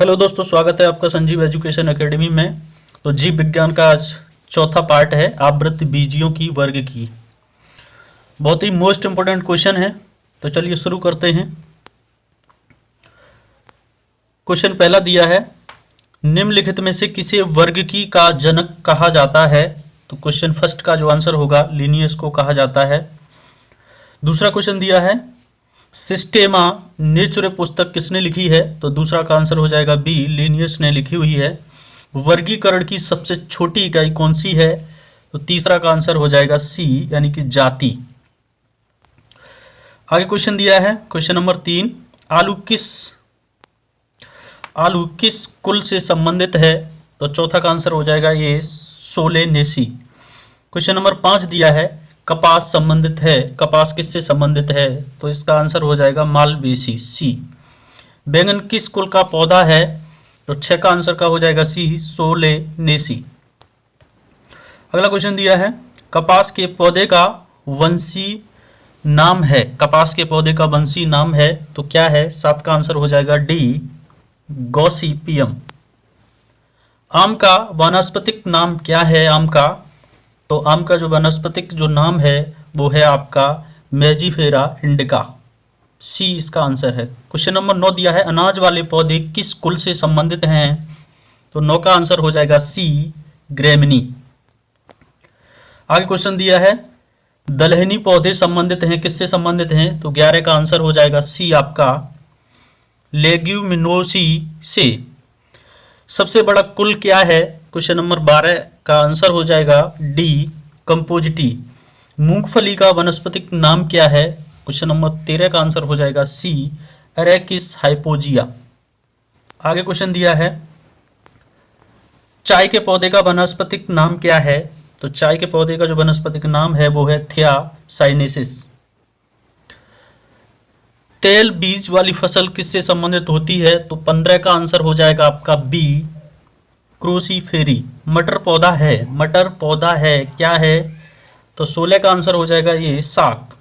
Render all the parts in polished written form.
Hello दोस्तों, स्वागत है आपका संजीव एजुकेशन एकेडमी में। तो जीव विज्ञान का आज चौथा पार्ट है आवृत्त बीजियों की वर्ग की। बहुत ही मोस्ट इंपोर्टेंट क्वेश्चन है, तो चलिए शुरू करते हैं। क्वेश्चन पहला दिया है, निम्नलिखित में से किसे वर्ग की का जनक कहा जाता है। तो क्वेश्चन फर्स्ट का जो आंसर होगा लिनियस को कहा जाता है। दूसरा क्वेश्चन दिया है, सिस्टेमा नेचुरे पुस्तक किसने लिखी है। तो दूसरा का आंसर हो जाएगा बी, लिनियस ने लिखी हुई है। वर्गीकरण की सबसे छोटी इकाई कौन सी है। तो तीसरा का आंसर हो जाएगा सी, यानी कि जाति। आगे क्वेश्चन दिया है, क्वेश्चन नंबर 3, आलू किस कुल से संबंधित है। तो चौथा का आंसर हो जाएगा ए, सोलेनेसी। क्वेश्चन नंबर 5 दिया है, कपास संबंधित है, कपास किससे संबंधित है। तो इसका आंसर हो जाएगा मालवेसी, सी। बैंगन किस कुल का पौधा है। तो 6 का आंसर का हो जाएगा सी, सोलेनेसी। अगला क्वेश्चन दिया है, कपास के पौधे का वंशी नाम है, कपास के पौधे का वंशी नाम है तो क्या है। 7 का आंसर हो जाएगा डी, गॉसिपियम। आम का वानस्पतिक नाम क्या है, आम का। तो आम का जो वानस्पतिक जो नाम है वो है आपका मेजिफेरा इंडिका, सी इसका आंसर है। क्वेश्चन नंबर 9 दिया है, अनाज वाले पौधे किस कुल से संबंधित हैं। तो 9 का आंसर हो जाएगा सी, ग्रेमिनी। आगे क्वेश्चन दिया है, दलहनी पौधे संबंधित हैं, किससे संबंधित हैं। तो 11 का आंसर हो जाएगा सी आपका, लेग्यूमिनोसी से। सबसे बड़ा कुल क्या है। क्वेश्चन नंबर 12 का आंसर हो जाएगा डी, कंपोजिटी। मूंगफली का वनस्पतिक नाम क्या है। क्वेश्चन नंबर 13 का आंसर हो जाएगा सी, एरेकिस हाइपोजिया। आगे क्वेश्चन दिया है, चाय के पौधे का वनस्पतिक नाम क्या है। तो चाय के पौधे का जो वनस्पतिक नाम है वो है थियासाइनेसिस। तेल बीज वाली फसल किससे संबंधित होती है। तो 15 का आंसर हो जाएगा आपका बी, क्रोसीफेरी। मटर पौधा है क्या है। तो 16 का आंसर हो जाएगा ये, साग।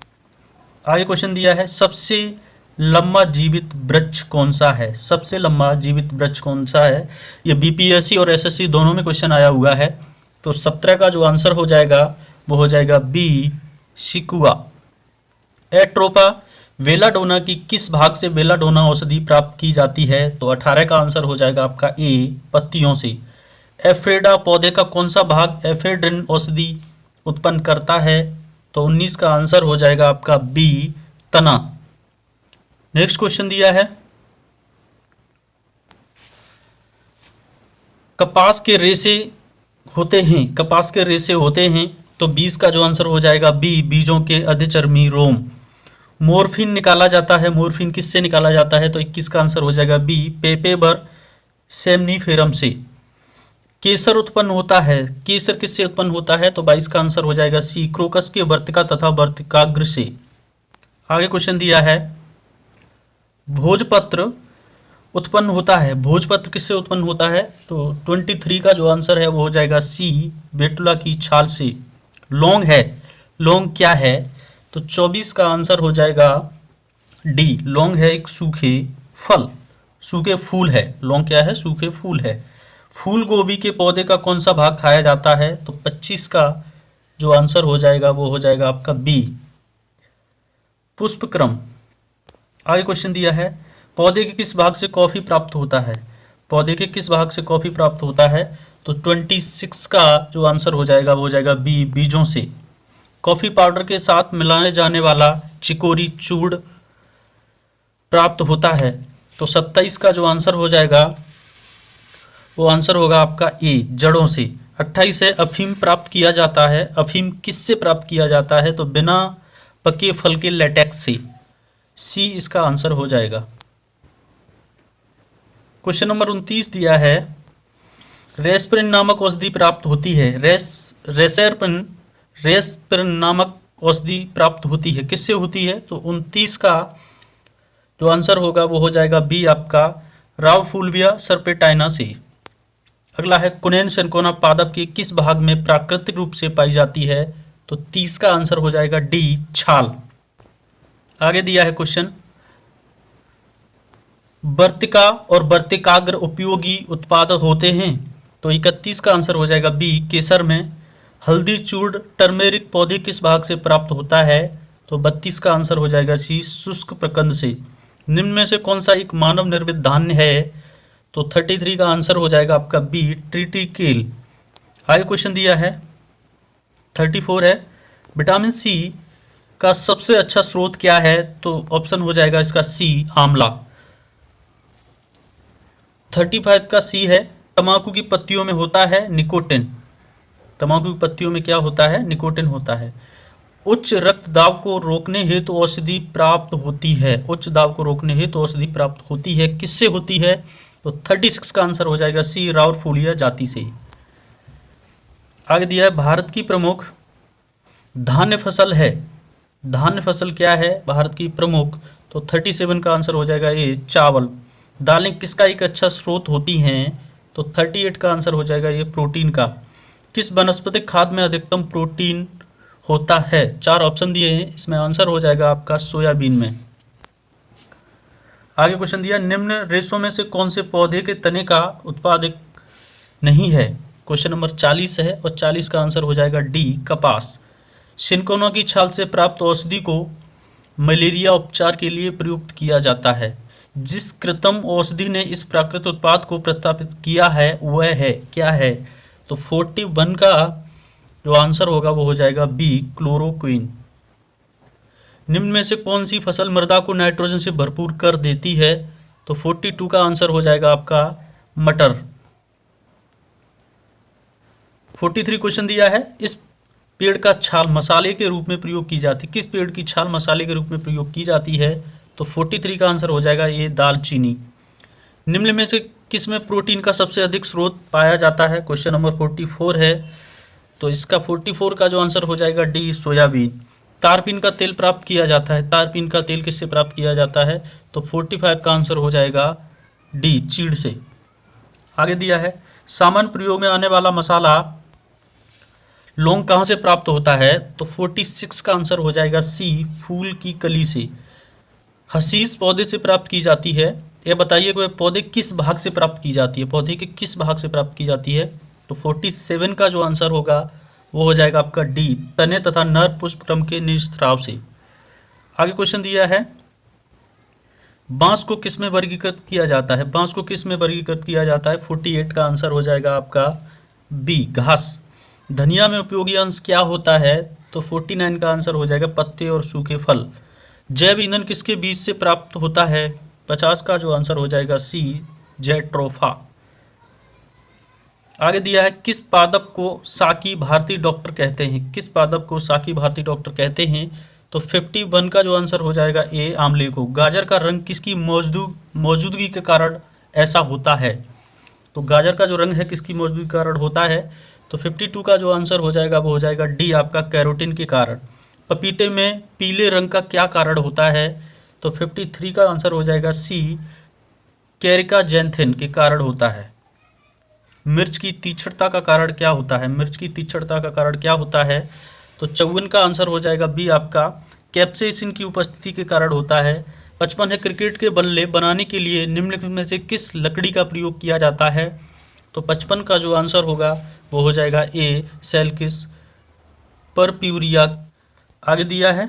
आगे क्वेश्चन दिया है, सबसे लंबा जीवित वृक्ष कौन सा है, सबसे लंबा जीवित वृक्ष कौन सा है। ये बीपीएससी और एसएससी दोनों में क्वेश्चन आया हुआ है। तो 17 का जो आंसर हो जाएगा वो हो जाएगा बी, सिकुआ। एट्रोपा बेलाडोना की किस भाग से बेलाडोना औषधि प्राप्त की जाती है। तो 18 का आंसर हो जाएगा आपका ए, पत्तियों से। एफ्रेडा पौधे का कौन सा भाग एफेड्रिन औषधि उत्पन्न करता है। तो 19 का आंसर हो जाएगा आपका बी, तना। नेक्स्ट क्वेश्चन दिया है, कपास के रेशे होते हैं। तो 20 का जो आंसर हो जाएगा बी, बीजों के अधिचर्मी रोम। मोर्फिन निकाला जाता है, मोर्फिन किससे निकाला जाता है। तो 21 का आंसर हो जाएगा बी, पेपेबर सेमनीफेरम से। केसर उत्पन्न होता है, केसर किससे उत्पन्न होता है। तो 22 का आंसर हो जाएगा सी, क्रोकस के वर्तिका तथा वर्तिकाग्र से। आगे क्वेश्चन दिया है, भोजपत्र उत्पन्न होता है, भोजपत्र किससे उत्पन्न होता है। तो 23 का जो आंसर है वो हो जाएगा सी, बेटुला की छाल से। लौंग क्या है। तो 24 का आंसर हो जाएगा डी, लौंग है एक सूखे फूल है। लौंग क्या है, सूखे फूल है। फूल गोभी के पौधे का कौन सा भाग खाया जाता है। तो 25 का जो आंसर हो जाएगा वो हो जाएगा आपका बी, पुष्पक्रम। आगे क्वेश्चन दिया है, पौधे के किस भाग से कॉफी प्राप्त होता है। पौधे के किस भाग से कॉफी प्राप्त होता है। तो 26 का जो आंसर हो जाएगा वो हो जाएगा बी, बीजों से। कॉफी पाउडर के साथ मिलाने जाने वाला चिकोरी चूर्ण प्राप्त होता है। तो 27 का जो आंसर हो जाएगा वो आंसर होगा आपका ए, जड़ों से। 28 है, अफीम प्राप्त किया जाता है। अफीम किससे प्राप्त किया जाता है। तो बिना पके फल के लेटेक्स से, सी इसका आंसर हो जाएगा। क्वेश्चन नंबर 29 दिया है, रेस्पिरिन नामक औषधि प्राप्त होती है। रेस्पिरिन नामक औषधि प्राप्त होती है, किससे होती है। तो 29 का जो आंसर होगा वो हो जाएगा बी आपका, रावफुल्विया सर्पेटाइना से। अगला है, कुनेन सिनकोना पादप के किस भाग में प्राकृतिक रूप से पाई जाती है। तो 30 का आंसर हो जाएगा डी, छाल। आगे दिया है क्वेश्चन, वर्तिका और वर्तिकाग्र उपयोगी उत्पाद होते हैं? तो 31 का आंसर हो जाएगा बी, केसर में। हल्दी चूर्ण टर्मेरिक पौधे किस भाग से प्राप्त होता है? तो 32 का आंसर हो जाएगा सी, शुष्क प्रकंद से। निम्न में से कौन सा एक मानव निर्मित धान्य है? तो 33 का आंसर हो जाएगा आपका बी, ट्रिटिकेल। आगे क्वेश्चन दिया है 34 है, विटामिन सी का सबसे अच्छा स्रोत क्या है? तो ऑप्शन हो जाएगा इसका सी, आंवला। 35 का सी है, तंबाकू की पत्तियों में होता है निकोटिन। तंबाकू की पत्तियों में क्या होता है? निकोटिन होता है। उच्च रक्तदाब को रोकने हेतु औषधि प्राप्त होती है। उच्च दाब को रोकने हेतु औषधि प्राप्त होती है, किससे होती है? तो 36 का आंसर हो जाएगा सी, राउरफूलिया जाति से। आगे दिया है भारत की प्रमुख धान्य फसल है। धान्य फसल क्या है भारत की प्रमुख? तो 37 का आंसर हो जाएगा ये, चावल। दालें किसका एक अच्छा स्रोत होती हैं? तो 38 का आंसर हो जाएगा ये, प्रोटीन का। किस वनस्पतिक खाद्य में अधिकतम प्रोटीन होता है? 4 ऑप्शन दिए हैं, इसमें आंसर हो जाएगा आपका सोयाबीन में। आगे क्वेश्चन दिया, निम्न रेशों में से कौन से पौधे के तने का उत्पादक नहीं है? क्वेश्चन नंबर 40 है और 40 का आंसर हो जाएगा डी, कपास। सिनकोना की छाल से प्राप्त औषधि को मलेरिया उपचार के लिए प्रयुक्त किया जाता है। जिस कृत्रिम औषधि ने इस प्राकृतिक उत्पाद को प्रस्तावित किया है वह है क्या है? तो 41 का जो आंसर होगा वो हो जाएगा बी, क्लोरोक्विन। निम्न में से कौन सी फसल मृदा को नाइट्रोजन से भरपूर कर देती है? तो 42 का आंसर हो जाएगा आपका मटर। 43 क्वेश्चन दिया है, इस पेड़ का छाल मसाले के रूप में प्रयोग की जाती है। किस पेड़ की छाल मसाले के रूप में प्रयोग की जाती है? तो 43 का आंसर हो जाएगा ये, दालचीनी। निम्न में से किस में प्रोटीन का सबसे अधिक स्रोत पाया जाता है? क्वेश्चन नंबर 44 है, तो इसका 44 का जो आंसर हो जाएगा डी, सोयाबीन। तारपीन का तेल प्राप्त किया जाता है। तारपीन का तेल किससे प्राप्त किया जाता है? तो 45 का आंसर हो जाएगा डी, चीड़ से। आगे दिया है, सामान्य प्रयोग में आने वाला मसाला लौंग कहाँ से प्राप्त होता है? तो 46 का आंसर हो जाएगा सी, फूल की कली से। हसीस पौधे से प्राप्त की जाती है। ये बताइए कि पौधे किस भाग से प्राप्त की जाती है? पौधे के किस भाग से प्राप्त की जाती है? तो 47 का जो आंसर होगा वो हो जाएगा आपका डी, तने तथा नर पुष्प क्रम के निस्राव से। आगे क्वेश्चन दिया है, बांस को किस में वर्गीकृत किया जाता है? बांस को किस में वर्गीकृत किया जाता है? 48 का आंसर हो जाएगा आपका बी, घास। धनिया में उपयोगी अंश क्या होता है? तो 49 का आंसर हो जाएगा पत्ते और सूखे फल। जैव ईंधन किसके बीज से प्राप्त होता है? 50 का जो आंसर हो जाएगा सी, जैट्रोफा। आगे दिया है, किस पादप को साकी भारती डॉक्टर कहते हैं? किस पादप को साकी भारती डॉक्टर कहते हैं? तो 51 का जो आंसर हो जाएगा ए, आंवले को। गाजर का रंग किसकी मौजूदगी के कारण ऐसा होता है? तो गाजर का जो रंग है किसकी मौजूदगी के कारण होता है? तो 52 का जो आंसर हो जाएगा वो हो जाएगा डी, आपका कैरोटीन के कारण। पपीते में पीले रंग का क्या कारण होता है? तो 53 का आंसर हो जाएगा सी, कैरिका जैंथिन के कारण होता है। मिर्च की तीक्ष्णता का कारण क्या होता है? मिर्च की तीक्ष्णता का कारण क्या होता है? तो 54 का आंसर हो जाएगा बी, आपका कैप्सेसिन की उपस्थिति के कारण होता है। 55 है, क्रिकेट के बल्ले बनाने के लिए निम्नलिखित में से किस लकड़ी का प्रयोग किया जाता है? तो 55 का जो आंसर होगा वो हो जाएगा ए, सेल्किस परप्यूरिया। आगे दिया है,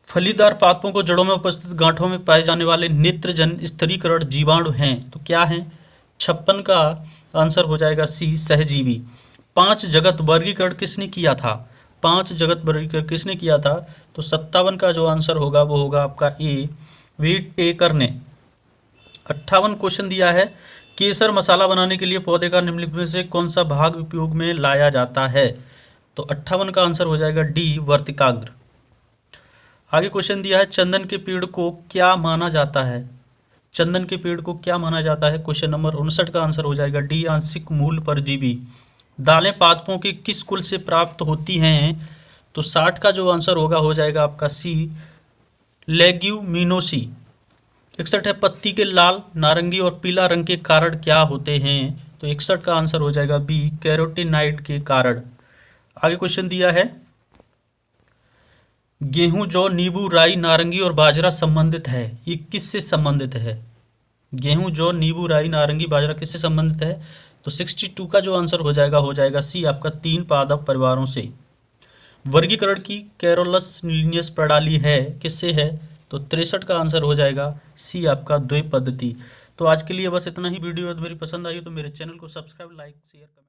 फलीदार पादपों को जड़ों में उपस्थित गांठों में पाए जाने वाले नेत्रजन स्थिरीकरण जीवाणु हैं, तो क्या हैं? 56 का आंसर हो जाएगा सी, सहजीवी। 5 जगत वर्गीकरण किसने किया था? 5 जगत वर्गीकरण किसने किया था? तो 57 का जो आंसर होगा वो होगा आपका ए, व्हिटेकर ने। 58 क्वेश्चन दिया है, केसर मसाला बनाने के लिए पौधे का निम्नलिखित में से कौन सा भाग उपयोग में लाया जाता है? तो 58 का आंसर हो जाएगा डी, वर्तिकाग्र। आगे क्वेश्चन दिया है, चंदन के पेड़ को क्या माना जाता है? चंदन के पेड़ को क्या माना जाता है? क्वेश्चन नंबर 59 का आंसर हो जाएगा डी, आंशिक मूल परजीवी। दालें पादपों के किस कुल से प्राप्त होती हैं? तो 60 का जो आंसर होगा हो जाएगा आपका सी, लेग्यूमिनोसी। 61 है, पत्ती के लाल, नारंगी और पीला रंग के कारण क्या होते हैं? तो 61 का आंसर हो जाएगा बी, कैरोटीनॉइड के कारण। आगे क्वेश्चन दिया है, गेहूं, जौ, नींबू, राई, नारंगी और बाजरा संबंधित है, ये किससे संबंधित है? गेहूं, जौ, नींबू, राई, नारंगी, बाजरा किससे संबंधित है? तो 62 का जो आंसर हो जाएगा सी आपका 3 पादप परिवारों से। वर्गीकरण की कैरोलस लिनियस प्रणाली है किससे है? तो 63 का आंसर हो जाएगा सी आपका द्वि पद्धति। तो आज के लिए बस इतना ही। वीडियो यदि मेरी पसंद आई तो मेरे चैनल को सब्सक्राइब, लाइक, शेयर, कमेंट।